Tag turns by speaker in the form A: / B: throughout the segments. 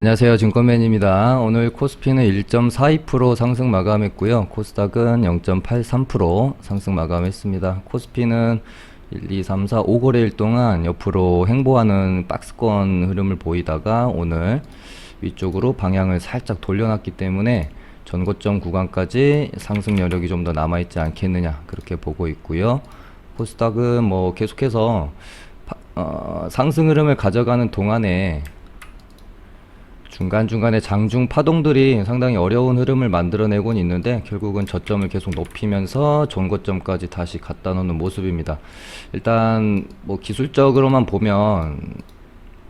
A: 안녕하세요. 증권맨입니다. 오늘 코스피는 1.42% 상승 마감했고요. 코스닥은 0.83% 상승 마감했습니다. 코스피는 1, 2, 3, 4, 5거래일 동안 옆으로 횡보하는 박스권 흐름을 보이다가 오늘 위쪽으로 방향을 살짝 돌려놨기 때문에 전고점 구간까지 상승 여력이 좀 더 남아있지 않겠느냐 그렇게 보고 있고요. 코스닥은 뭐 계속해서 상승 흐름을 가져가는 동안에 중간중간에 장중 파동들이 상당히 어려운 흐름을 만들어내곤 있는데 결국은 저점을 계속 높이면서 전고점까지 다시 갖다 놓는 모습입니다. 일단 뭐 기술적으로만 보면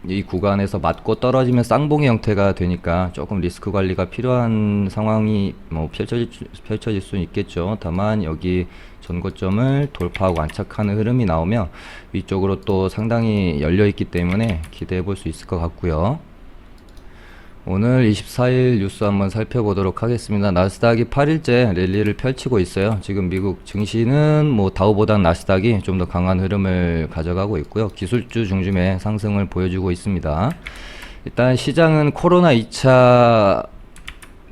A: 이 구간에서 맞고 떨어지면 쌍봉의 형태가 되니까 조금 리스크 관리가 필요한 상황이 뭐 펼쳐질 수는 있겠죠. 다만 여기 전고점을 돌파하고 안착하는 흐름이 나오면 위쪽으로 또 상당히 열려있기 때문에 기대해 볼 수 있을 것 같고요. 오늘 24일 뉴스 한번 살펴보도록 하겠습니다. 나스닥이 8일째 랠리를 펼치고 있어요. 지금 미국 증시는 뭐 다우보단 나스닥이 좀 더 강한 흐름을 가져가고 있고요. 기술주 중심의 상승을 보여주고 있습니다. 일단 시장은 코로나 2차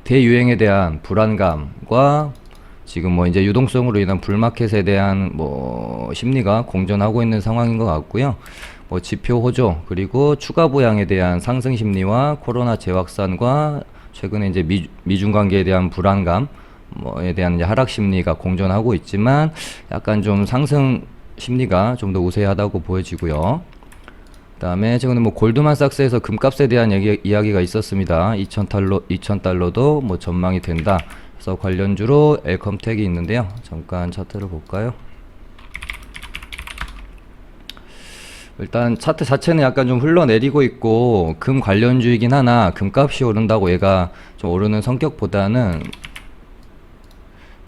A: 대유행에 대한 불안감과 지금 뭐 이제 유동성으로 인한 불마켓에 대한 뭐 심리가 공존하고 있는 상황인 것 같고요. 뭐 지표 호조 그리고 추가 부양에 대한 상승 심리와 코로나 재확산과 최근에 이제 미중 관계에 대한 불안감 뭐에 대한 이제 하락 심리가 공존하고 있지만 약간 좀 상승 심리가 좀 더 우세하다고 보여지고요. 그다음에 최근에 뭐 골드만삭스에서 금값에 대한 이야기가 있었습니다. 2,000달러도 뭐 전망이 된다. 그래서 관련주로 엘컴텍이 있는데요. 잠깐 차트를 볼까요? 일단 차트 자체는 약간 좀 흘러내리고 있고 금 관련주이긴 하나 금값이 오른다고 얘가 좀 오르는 성격보다는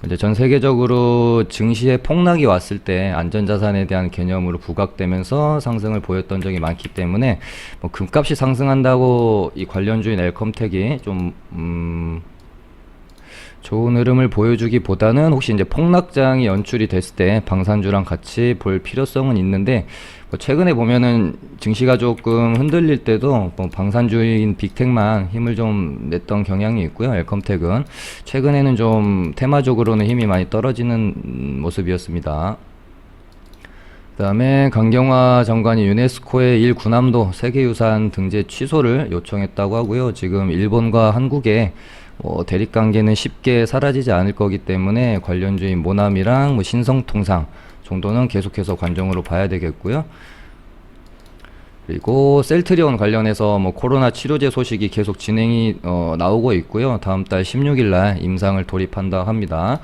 A: 이제 전 세계적으로 증시에 폭락이 왔을 때 안전자산에 대한 개념으로 부각되면서 상승을 보였던 적이 많기 때문에 뭐 금값이 상승한다고 이 관련주인 엘컴텍이 좀 좋은 흐름을 보여주기보다는 혹시 이제 폭락장이 연출이 됐을 때 방산주랑 같이 볼 필요성은 있는데 뭐 최근에 보면은 증시가 조금 흔들릴 때도 뭐 방산주인 빅텍만 힘을 좀 냈던 경향이 있고요. 엘컴텍은 최근에는 좀 테마적으로는 힘이 많이 떨어지는 모습이었습니다. 그 다음에 강경화 장관이 유네스코의 일군함도 세계유산 등재 취소를 요청했다고 하고요. 지금 일본과 한국의 대립관계는 쉽게 사라지지 않을 거기 때문에 관련주인 모나미랑 뭐 신성통상 정도는 계속해서 관정으로 봐야 되겠고요. 그리고 셀트리온 관련해서 뭐 코로나 치료제 소식이 계속 진행이 나오고 있고요. 다음 달 16일날 임상을 돌입한다 합니다.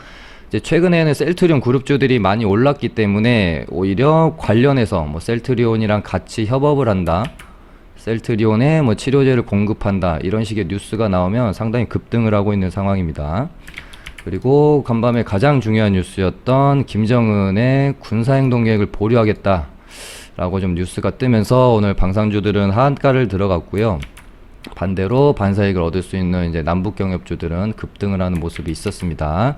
A: 이제 최근에는 셀트리온 그룹주들이 많이 올랐기 때문에 오히려 관련해서 뭐 셀트리온이랑 같이 협업을 한다. 셀트리온에 뭐 치료제를 공급한다 이런 식의 뉴스가 나오면 상당히 급등을 하고 있는 상황입니다. 그리고 간밤에 가장 중요한 뉴스였던 김정은의 군사행동 계획을 보류하겠다 라고 좀 뉴스가 뜨면서 오늘 방산주들은 하한가를 들어갔고요. 반대로 반사이익을 얻을 수 있는 이제 남북경협주들은 급등을 하는 모습이 있었습니다.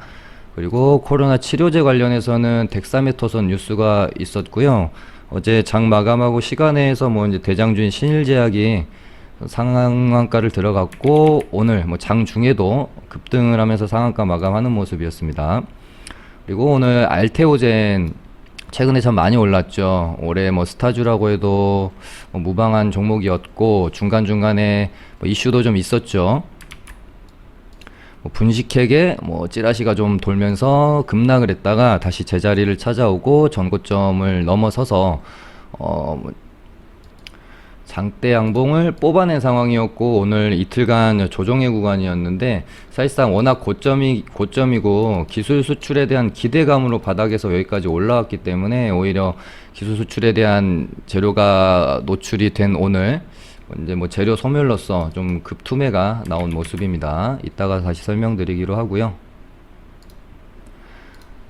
A: 그리고 코로나 치료제 관련해서는 덱사메토선 뉴스가 있었고요. 어제 장 마감하고 시간에서 뭐 이제 대장주인 신일제약이 상한가를 들어갔고 오늘 뭐 장중에도 급등을 하면서 상한가 마감하는 모습이었습니다. 그리고 오늘 알테오젠 최근에 참 많이 올랐죠. 올해 뭐 스타주라고 해도 뭐 무방한 종목이었고 중간중간에 뭐 이슈도 좀 있었죠. 뭐 분식회계 뭐 찌라시가 좀 돌면서 급락을 했다가 다시 제자리를 찾아오고 전고점을 넘어서서 장대 양봉을 뽑아낸 상황이었고 오늘 이틀간 조정의 구간이었는데 사실상 워낙 고점이고 기술 수출에 대한 기대감으로 바닥에서 여기까지 올라왔기 때문에 오히려 기술 수출에 대한 재료가 노출이 된 오늘 이제 뭐 재료 소멸로서 좀 급투매가 나온 모습입니다. 이따가 다시 설명드리기로 하고요.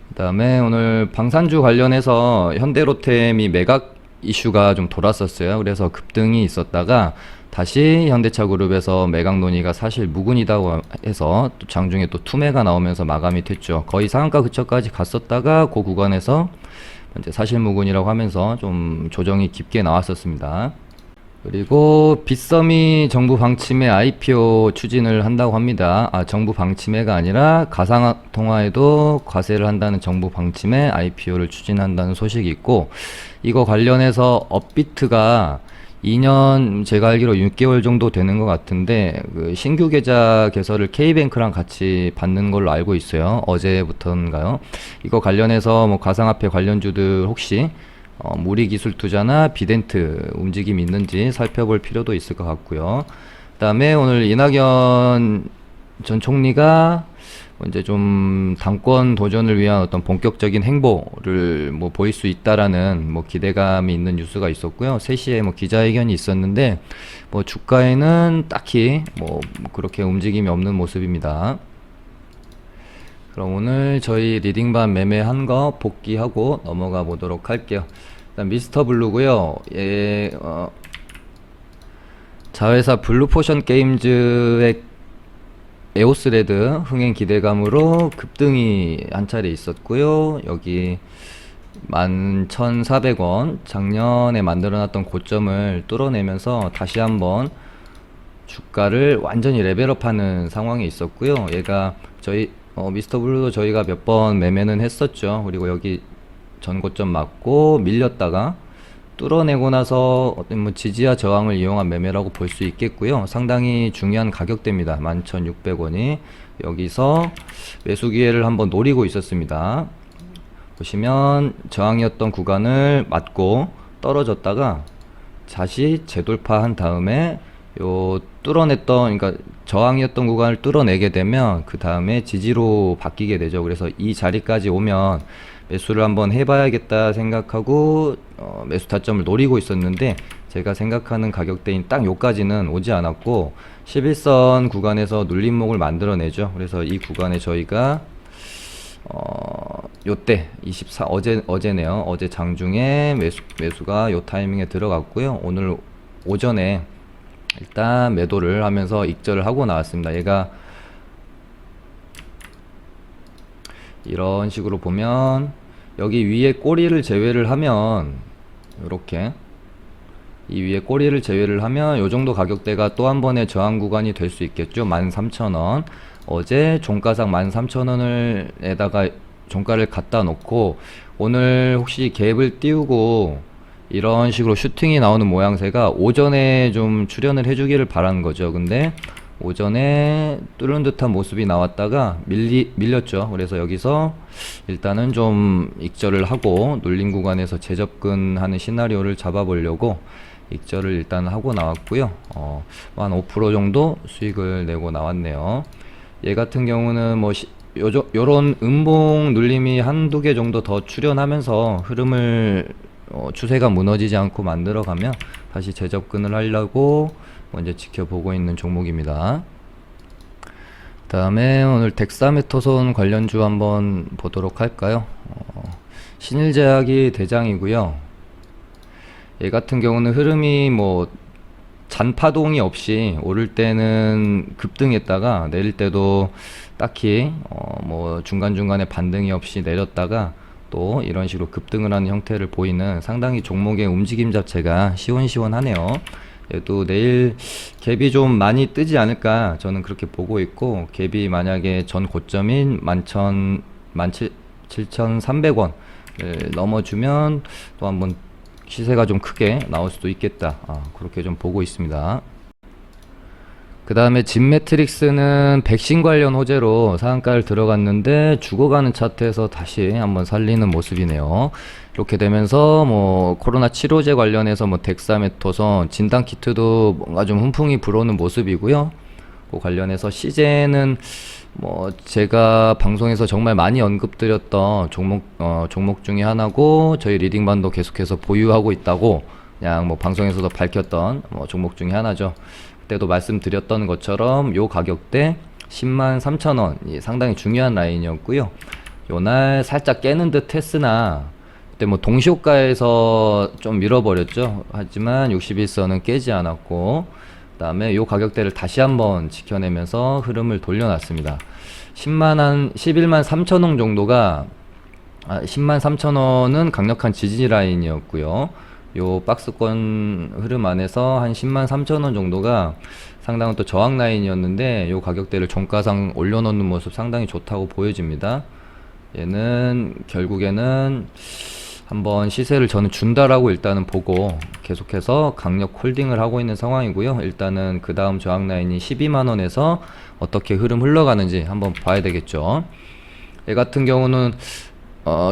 A: 그 다음에 오늘 방산주 관련해서 현대로템이 매각 이슈가 좀 돌았었어요. 그래서 급등이 있었다가 다시 현대차그룹에서 매각 논의가 사실 무근이라고 해서 또 장중에 또 투매가 나오면서 마감이 됐죠. 거의 상한가 근처까지 갔었다가 그 구간에서 이제 사실 무근이라고 하면서 좀 조정이 깊게 나왔었습니다. 그리고 빗썸이 정부 방침에 IPO 추진을 한다고 합니다. 정부 방침회가 아니라 가상통화에도 과세를 한다는 정부 방침에 IPO를 추진한다는 소식이 있고, 이거 관련해서 업비트가 2년, 제가 알기로 6개월 정도 되는 것 같은데, 그 신규 계좌 개설을 K뱅크랑 같이 받는 걸로 알고 있어요. 어제부터인가요? 이거 관련해서 뭐 가상화폐 관련주들 혹시 무리기술투자나 비덴트 움직임이 있는지 살펴볼 필요도 있을 것 같고요. 그다음에 오늘 이낙연 전 총리가 이제 좀 당권 도전을 위한 어떤 본격적인 행보를 뭐 보일 수 있다라는 뭐 기대감이 있는 뉴스가 있었고요. 3시에 뭐 기자회견이 있었는데 뭐 주가에는 딱히 뭐 그렇게 움직임이 없는 모습입니다. 그럼 오늘 저희 리딩반 매매한 거 복귀하고 넘어가 보도록 할게요. 일단 미스터 블루고요. 자회사 블루포션 게임즈의 에오스레드 흥행 기대감으로 급등이 한 차례 있었고요. 여기 11,400원 작년에 만들어놨던 고점을 뚫어내면서 다시 한번 주가를 완전히 레벨업하는 상황이 있었고요. 얘가 저희 미스터 블루도 저희가 몇 번 매매는 했었죠. 그리고 여기 전고점 맞고 밀렸다가 뚫어내고 나서 어떤 뭐 지지와 저항을 이용한 매매라고 볼 수 있겠고요. 상당히 중요한 가격대입니다. 11,600원이 여기서 매수 기회를 한번 노리고 있었습니다. 보시면 저항이었던 구간을 맞고 떨어졌다가 다시 재돌파한 다음에 요 뚫어냈던, 그러니까 저항이었던 구간을 뚫어내게 되면 그 다음에 지지로 바뀌게 되죠. 그래서 이 자리까지 오면 매수를 한번 해봐야겠다 생각하고 매수 타점을 노리고 있었는데, 제가 생각하는 가격대인 딱 요까지는 오지 않았고 11선 구간에서 눌림목을 만들어내죠. 그래서 이 구간에 저희가 요때 24 어제네요. 어제 장중에 매수가 요 타이밍에 들어갔고요. 오늘 오전에 일단 매도를 하면서 익절을 하고 나왔습니다. 얘가 이런 식으로 보면 여기 위에 꼬리를 제외를 하면 요렇게 이 위에 꼬리를 제외를 하면 요 정도 가격대가 또 한 번의 저항 구간이 될 수 있겠죠. 13,000원. 어제 종가상 13,000원을 에다가 종가를 갖다 놓고 오늘 혹시 갭을 띄우고 이런 식으로 슈팅이 나오는 모양새가 오전에 좀 출현을 해주기를 바라는 거죠. 근데 오전에 뚫는 듯한 모습이 나왔다가 밀렸죠. 그래서 여기서 일단은 좀 익절을 하고 눌린 구간에서 재접근하는 시나리오를 잡아보려고 익절을 일단 하고 나왔고요. 한 5% 정도 수익을 내고 나왔네요. 얘 같은 경우는 뭐 요런 음봉 눌림이 한두 개 정도 더 출현하면서 흐름을 추세가 무너지지 않고 만들어가면 다시 재접근을 하려고 먼저 지켜보고 있는 종목입니다. 그 다음에 오늘 덱사메토손 관련주 한번 보도록 할까요? 신일제약이 대장이고요. 얘 같은 경우는 흐름이 뭐 잔파동이 없이 오를 때는 급등했다가 내릴 때도 딱히 뭐 중간중간에 반등이 없이 내렸다가 또 이런 식으로 급등을 하는 형태를 보이는 상당히 종목의 움직임 자체가 시원시원하네요. 얘도 내일 갭이 좀 많이 뜨지 않을까 저는 그렇게 보고 있고, 갭이 만약에 전 고점인 17,300원 넘어주면 또 한번 시세가 좀 크게 나올 수도 있겠다, 그렇게 좀 보고 있습니다. 그 다음에 진매트릭스는 백신 관련 호재로 상한가를 들어갔는데 죽어가는 차트에서 다시 한번 살리는 모습이네요. 이렇게 되면서 뭐 코로나 치료제 관련해서 뭐 덱사메토손 진단키트도 뭔가 좀 훈풍이 불어오는 모습이고요. 그 관련해서 시제는 뭐 제가 방송에서 정말 많이 언급드렸던 종목 중에 하나고, 저희 리딩반도 계속해서 보유하고 있다고 그냥 뭐 방송에서도 밝혔던 뭐 종목 중에 하나죠. 그때도 말씀드렸던 것처럼 요 가격대 103,000원 상당히 중요한 라인이었고요. 요날 살짝 깨는 듯 했으나 그때 뭐 동시호가에서 좀 밀어버렸죠. 하지만 61선은 깨지 않았고, 그 다음에 요 가격대를 다시 한번 지켜내면서 흐름을 돌려놨습니다. 11만 3천원 정도가 10만 3천원은 강력한 지지 라인이었고요. 요 박스권 흐름 안에서 한 10만 3천 원 정도가 상당한 또 저항 라인이었는데 요 가격대를 종가상 올려놓는 모습 상당히 좋다고 보여집니다. 얘는 결국에는 한번 시세를 저는 준다라고 일단은 보고 계속해서 강력 홀딩을 하고 있는 상황이고요. 일단은 그 다음 저항 라인이 12만원에서 어떻게 흐름 흘러가는지 한번 봐야 되겠죠. 얘 같은 경우는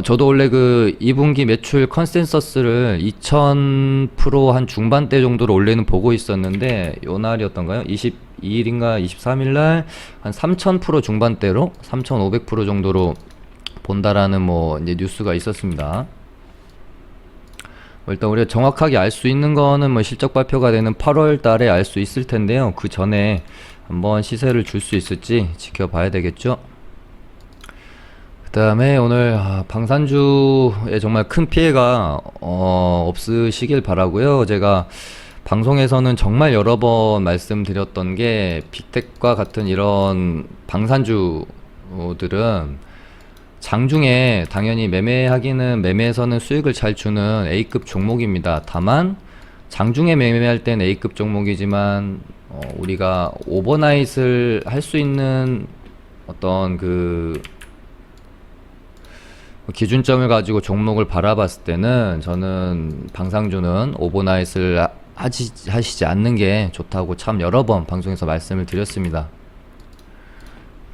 A: 저도 원래 그 2분기 매출 컨센서스를 2000%한 중반대 정도로 원래는 보고 있었는데 요 날이었던가요? 22일인가 23일날 한 3000% 중반대로 3500% 정도로 본다라는 뭐 이제 뉴스가 있었습니다. 일단 우리가 정확하게 알 수 있는 거는 뭐 실적 발표가 되는 8월 달에 알 수 있을 텐데요. 그 전에 한번 시세를 줄 수 있을지 지켜봐야 되겠죠. 그 다음에 오늘 방산주에 정말 큰 피해가 없으시길 바라고요. 제가 방송에서는 정말 여러 번 말씀드렸던 게 빅텍과 같은 이런 방산주들은 장중에 당연히 매매에서는 수익을 잘 주는 A급 종목입니다. 다만 장중에 매매할 땐 A급 종목이지만 우리가 오버나잇을 할 수 있는 어떤 그 기준점을 가지고 종목을 바라봤을 때는 저는 방산주는 오버나잇을 하시지 않는 게 좋다고 참 여러 번 방송에서 말씀을 드렸습니다.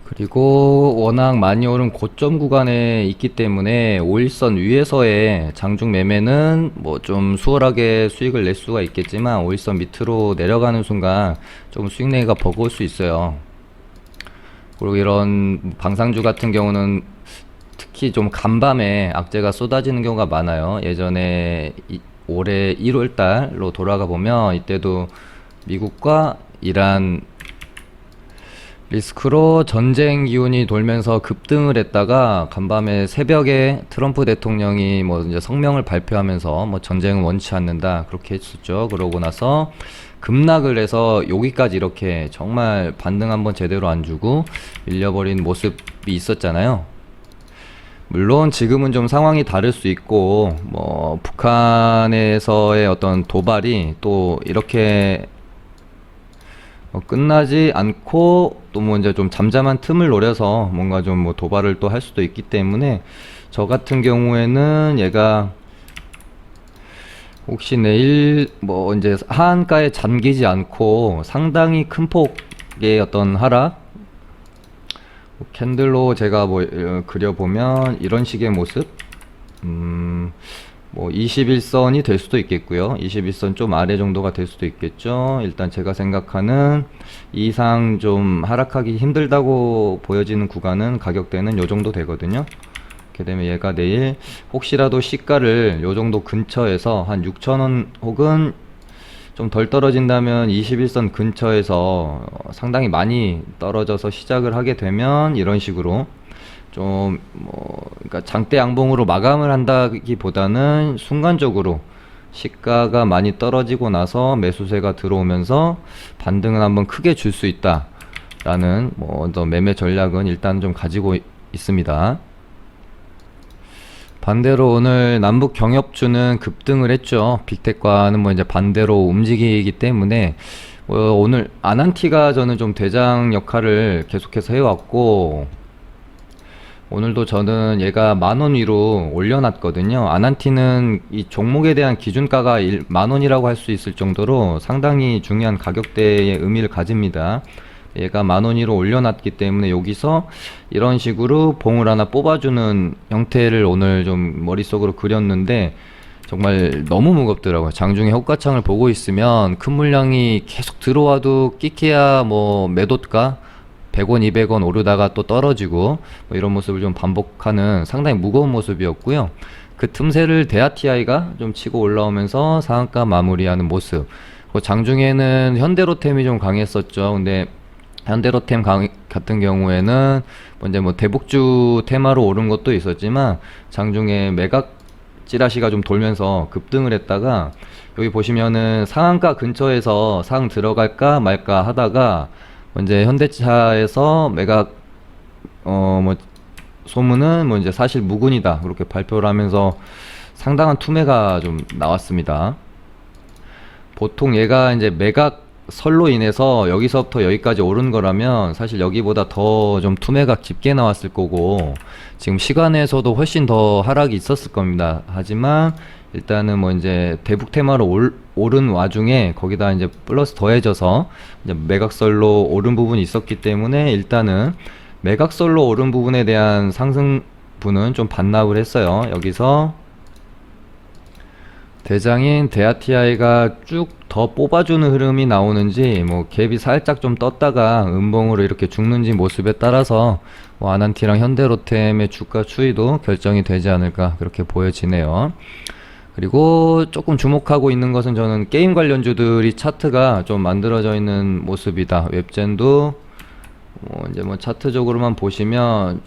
A: 그리고 워낙 많이 오른 고점 구간에 있기 때문에 5일선 위에서의 장중 매매는 뭐 좀 수월하게 수익을 낼 수가 있겠지만 5일선 밑으로 내려가는 순간 좀 수익 내기가 버거울 수 있어요. 그리고 이런 방산주 같은 경우는 특히 좀 간밤에 악재가 쏟아지는 경우가 많아요. 예전에 올해 1월달로 돌아가 보면 이때도 미국과 이란 리스크로 전쟁 기운이 돌면서 급등을 했다가 간밤에 새벽에 트럼프 대통령이 뭐 이제 성명을 발표하면서 뭐 전쟁은 원치 않는다 그렇게 했었죠. 그러고 나서 급락을 해서 여기까지 이렇게 정말 반등 한번 제대로 안 주고 밀려버린 모습이 있었잖아요. 물론 지금은 좀 상황이 다를 수 있고 뭐 북한에서의 어떤 도발이 또 이렇게 끝나지 않고 또 뭐 이제 좀 잠잠한 틈을 노려서 뭔가 좀 뭐 도발을 또 할 수도 있기 때문에 저 같은 경우에는 얘가 혹시 내일 뭐 이제 하한가에 잠기지 않고 상당히 큰 폭의 어떤 하락 캔들로 제가 뭐 그려보면 이런 식의 모습 뭐 21선이 될 수도 있겠고요. 21선 좀 아래 정도가 될 수도 있겠죠. 일단 제가 생각하는 이상 좀 하락하기 힘들다고 보여지는 구간은 가격대는 요 정도 되거든요. 이렇게 되면 얘가 내일 혹시라도 시가를 요 정도 근처에서 한 6,000원 혹은 좀 덜 떨어진다면 21선 근처에서 상당히 많이 떨어져서 시작을 하게 되면 이런 식으로 좀 그러니까 장대 양봉으로 마감을 한다기보다는 순간적으로 시가가 많이 떨어지고 나서 매수세가 들어오면서 반등을 한번 크게 줄 수 있다 라는 더 매매 전략은 일단 좀 가지고 있습니다. 반대로 오늘 남북 경협주는 급등을 했죠. 빅텍과는 뭐 이제 반대로 움직이기 때문에 오늘 아난티가 저는 좀 대장 역할을 계속해서 해왔고 오늘도 저는 얘가 10,000원 위로 올려놨거든요. 아난티는 이 종목에 대한 기준가가 10,000원이라고 할 수 있을 정도로 상당히 중요한 가격대의 의미를 가집니다. 얘가 10,000원 위로 올려놨기 때문에 여기서 이런 식으로 봉을 하나 뽑아주는 형태를 오늘 좀 머릿속으로 그렸는데 정말 너무 무겁더라고요. 장중에 호가창을 보고 있으면 큰 물량이 계속 들어와도 끼케야 뭐 매도가 100원, 200원 오르다가 또 떨어지고 뭐 이런 모습을 좀 반복하는 상당히 무거운 모습이었고요. 그 틈새를 데아티아이가 좀 치고 올라오면서 상한가 마무리하는 모습. 장중에는 현대로템이 좀 강했었죠. 근데 현대로템 같은 경우에는 이제 뭐 대복주 테마로 오른 것도 있었지만 장중에 매각 찌라시가 좀 돌면서 급등을 했다가 여기 보시면은 상한가 근처에서 상 들어갈까 말까 하다가 이제 현대차에서 매각 뭐 소문은 뭐 이제 사실 무근이다 그렇게 발표를 하면서 상당한 투매가 좀 나왔습니다. 보통 얘가 이제 매각설로 인해서 여기서부터 여기까지 오른 거라면 사실 여기보다 더 좀 투매가 깊게 나왔을 거고, 지금 시간에서도 훨씬 더 하락이 있었을 겁니다. 하지만 일단은 뭐 이제 대북 테마로 오른 와중에 거기다 이제 플러스 더해져서 이제 매각설로 오른 부분이 있었기 때문에 일단은 매각설로 오른 부분에 대한 상승분은 좀 반납을 했어요. 여기서 대장인 데아티아이가 쭉 더 뽑아주는 흐름이 나오는지, 뭐 갭이 살짝 좀 떴다가 음봉으로 이렇게 죽는지 모습에 따라서 뭐 아난티랑 현대로템의 주가 추이도 결정이 되지 않을까 그렇게 보여지네요. 그리고 조금 주목하고 있는 것은 저는 게임 관련주들이 차트가 좀 만들어져 있는 모습이다. 웹젠도 이제 뭐 차트적으로만 보시면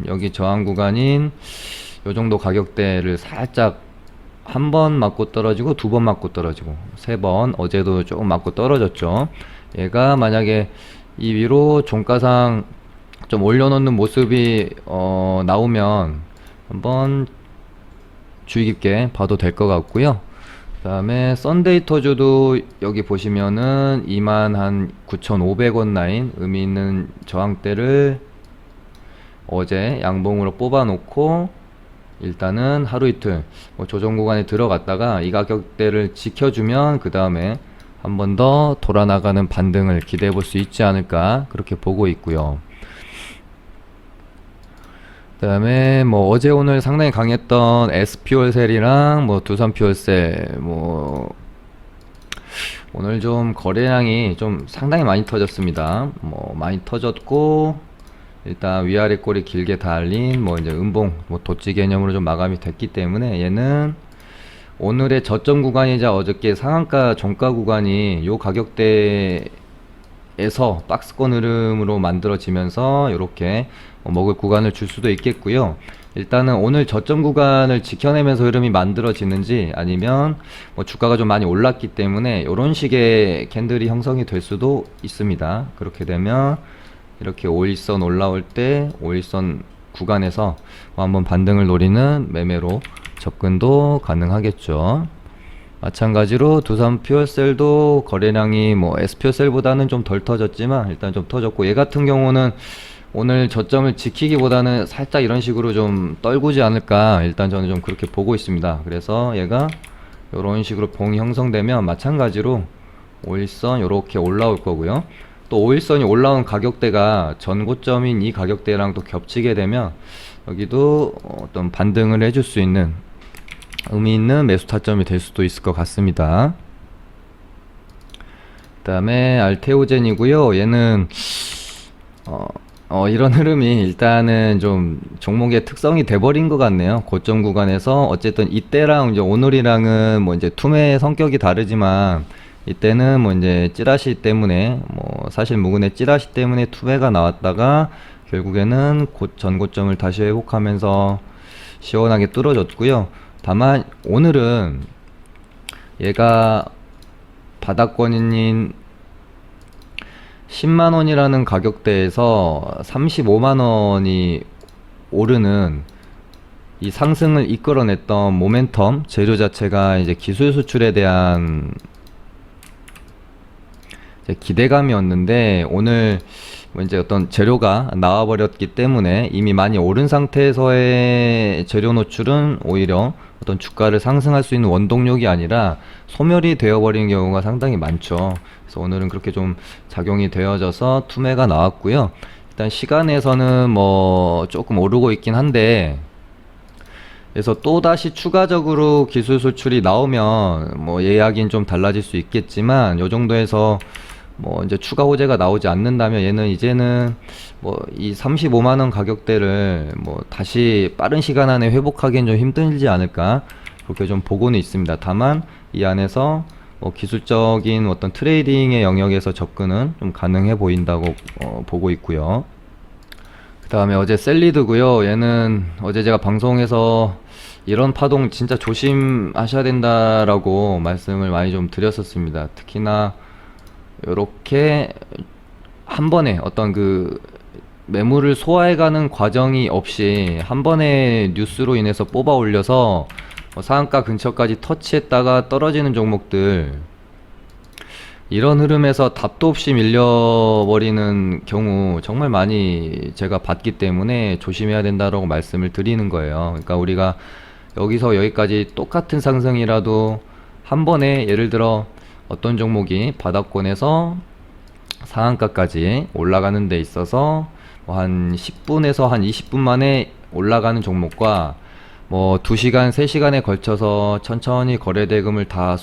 A: 여기 저항 구간인 요 정도 가격대를 살짝 한 번 맞고 떨어지고, 두 번 맞고 떨어지고, 세 번, 어제도 조금 맞고 떨어졌죠. 얘가 만약에 이 위로 종가상 좀 올려놓는 모습이 나오면 한번 주의 깊게 봐도 될 것 같고요. 그 다음에 썬데이터주도 여기 보시면은 29,500원 라인, 의미 있는 저항대를 어제 양봉으로 뽑아 놓고 일단은 하루 이틀 뭐 조정 구간에 들어갔다가 이 가격대를 지켜주면 그 다음에 한 번 더 돌아나가는 반등을 기대해 볼 수 있지 않을까 그렇게 보고 있고요. 그 다음에 뭐 어제 오늘 상당히 강했던 S퓨얼셀이랑 뭐 두산퓨얼셀, 뭐 오늘 좀 거래량이 좀 상당히 많이 터졌습니다. 뭐 많이 터졌고, 일단 위아래 꼬리 길게 달린 뭐 이제 음봉, 뭐 도치 개념으로 좀 마감이 됐기 때문에 얘는 오늘의 저점 구간이자 어저께 상한가 종가 구간이 요 가격대에서 박스권 흐름으로 만들어지면서 이렇게 먹을 구간을 줄 수도 있겠고요. 일단은 오늘 저점 구간을 지켜내면서 흐름이 만들어지는지, 아니면 뭐 주가가 좀 많이 올랐기 때문에 이런 식의 캔들이 형성이 될 수도 있습니다. 그렇게 되면 이렇게 5일선 올라올 때 5일선 구간에서 한번 반등을 노리는 매매로 접근도 가능하겠죠. 마찬가지로 두산 퓨어셀도 거래량이 뭐 S퓨어셀보다는 좀 덜 터졌지만 일단 좀 터졌고, 얘 같은 경우는 오늘 저점을 지키기보다는 살짝 이런 식으로 좀 떨구지 않을까, 일단 저는 좀 그렇게 보고 있습니다. 그래서 얘가 이런 식으로 봉이 형성되면 마찬가지로 5일선 이렇게 올라올 거고요. 또 5일선이 올라온 가격대가 전고점인 이 가격대랑 또 겹치게 되면 여기도 어떤 반등을 해줄 수 있는 의미 있는 매수 타점이 될 수도 있을 것 같습니다. 그 다음에 알테오젠이고요. 얘는 이런 흐름이 일단은 좀 종목의 특성이 돼버린 것 같네요. 고점 구간에서 어쨌든 이때랑 이제 오늘이랑은 뭐 이제 투매 성격이 다르지만, 이때는 뭐 이제 찌라시 때문에, 뭐 사실 무근의 찌라시 때문에 투매가 나왔다가 결국에는 전고점을 다시 회복하면서 시원하게 뚫어졌고요. 다만 오늘은 얘가 바닥권인 10만원이라는 가격대에서 35만원이 오르는 이 상승을 이끌어냈던 모멘텀 재료 자체가 이제 기술 수출에 대한 기대감이었는데, 오늘 뭐 이제 어떤 재료가 나와버렸기 때문에 이미 많이 오른 상태에서의 재료 노출은 오히려 어떤 주가를 상승할 수 있는 원동력이 아니라 소멸이 되어버린 경우가 상당히 많죠. 그래서 오늘은 그렇게 좀 작용이 되어져서 투매가 나왔고요. 일단 시간에서는 뭐 조금 오르고 있긴 한데, 그래서 또다시 추가적으로 기술 수출이 나오면 뭐 예약인 좀 달라질 수 있겠지만, 요 정도에서 뭐 이제 추가 호재가 나오지 않는다면 얘는 이제는 뭐 이 35만원 가격대를 뭐 다시 빠른 시간 안에 회복하기엔 좀 힘들지 않을까 그렇게 좀 보고는 있습니다. 다만 이 안에서 뭐 기술적인 어떤 트레이딩의 영역에서 접근은 좀 가능해 보인다고 보고 있고요. 그 다음에 어제 셀리드고요. 얘는 어제 제가 방송에서 이런 파동 진짜 조심하셔야 된다라고 말씀을 많이 좀 드렸었습니다. 특히나 요렇게 한 번에 어떤 그 매물을 소화해가는 과정이 없이 한 번에 뉴스로 인해서 뽑아 올려서 상한가 근처까지 터치했다가 떨어지는 종목들, 이런 흐름에서 답도 없이 밀려버리는 경우 정말 많이 제가 봤기 때문에 조심해야 된다라고 말씀을 드리는 거예요. 그러니까 우리가 여기서 여기까지 똑같은 상승이라도 한 번에 예를 들어 어떤 종목이 바닥권에서 상한가까지 올라가는 데 있어서 한 10분에서 한 20분 만에 올라가는 종목과 2시간, 3시간에 걸쳐서 천천히 거래대금을 다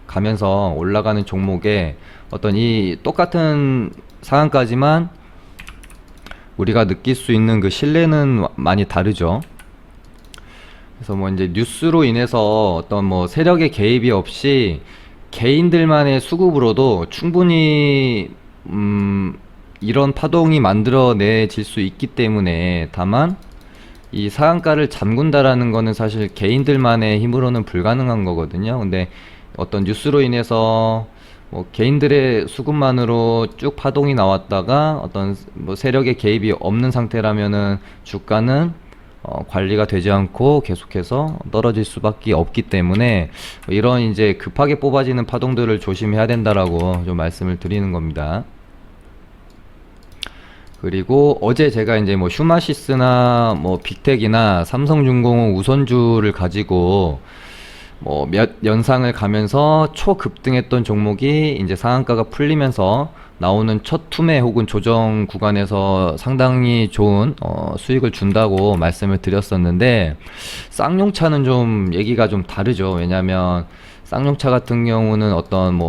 A: 가면서 올라가는 종목에 어떤 이 똑같은 상한가지만 우리가 느낄 수 있는 그 신뢰는 많이 다르죠. 그래서 이제 뉴스로 인해서 어떤 세력의 개입이 없이 개인들만의 수급으로도 충분히 이런 파동이 만들어내질 수 있기 때문에, 다만 이 상한가를 잠근다라는 거는 사실 개인들만의 힘으로는 불가능한 거거든요. 근데 어떤 뉴스로 인해서 개인들의 수급만으로 쭉 파동이 나왔다가 어떤 세력의 개입이 없는 상태라면은 주가는 관리가 되지 않고 계속해서 떨어질 수밖에 없기 때문에 이런 이제 급하게 뽑아지는 파동들을 조심해야 된다라고 좀 말씀을 드리는 겁니다. 그리고 어제 제가 이제 휴마시스나 빅텍이나 삼성중공업 우선주를 가지고 몇 연상을 가면서 초급등했던 종목이 이제 상한가가 풀리면서 나오는 첫 투매 혹은 조정 구간에서 상당히 좋은 수익을 준다고 말씀을 드렸었는데, 쌍용차는 좀 얘기가 좀 다르죠. 왜냐면 쌍용차 같은 경우는 어떤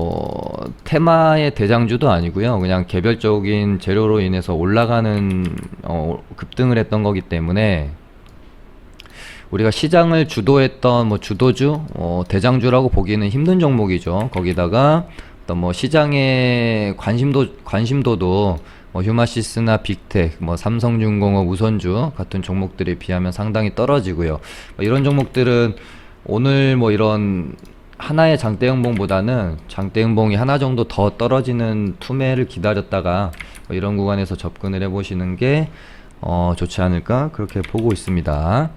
A: 테마의 대장주도 아니고요, 그냥 개별적인 재료로 인해서 올라가는 급등을 했던 거기 때문에 우리가 시장을 주도했던 주도주, 대장주라고 보기는 힘든 종목이죠. 거기다가 어떤 시장의 관심도도 휴마시스나 빅텍, 삼성중공업 우선주 같은 종목들에 비하면 상당히 떨어지고요. 이런 종목들은 오늘 이런 하나의 장대음봉보다는 장대음봉이 하나 정도 더 떨어지는 투매를 기다렸다가 이런 구간에서 접근을 해보시는 게 좋지 않을까 그렇게 보고 있습니다.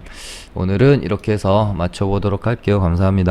A: 오늘은 이렇게 해서 마쳐보도록 할게요. 감사합니다.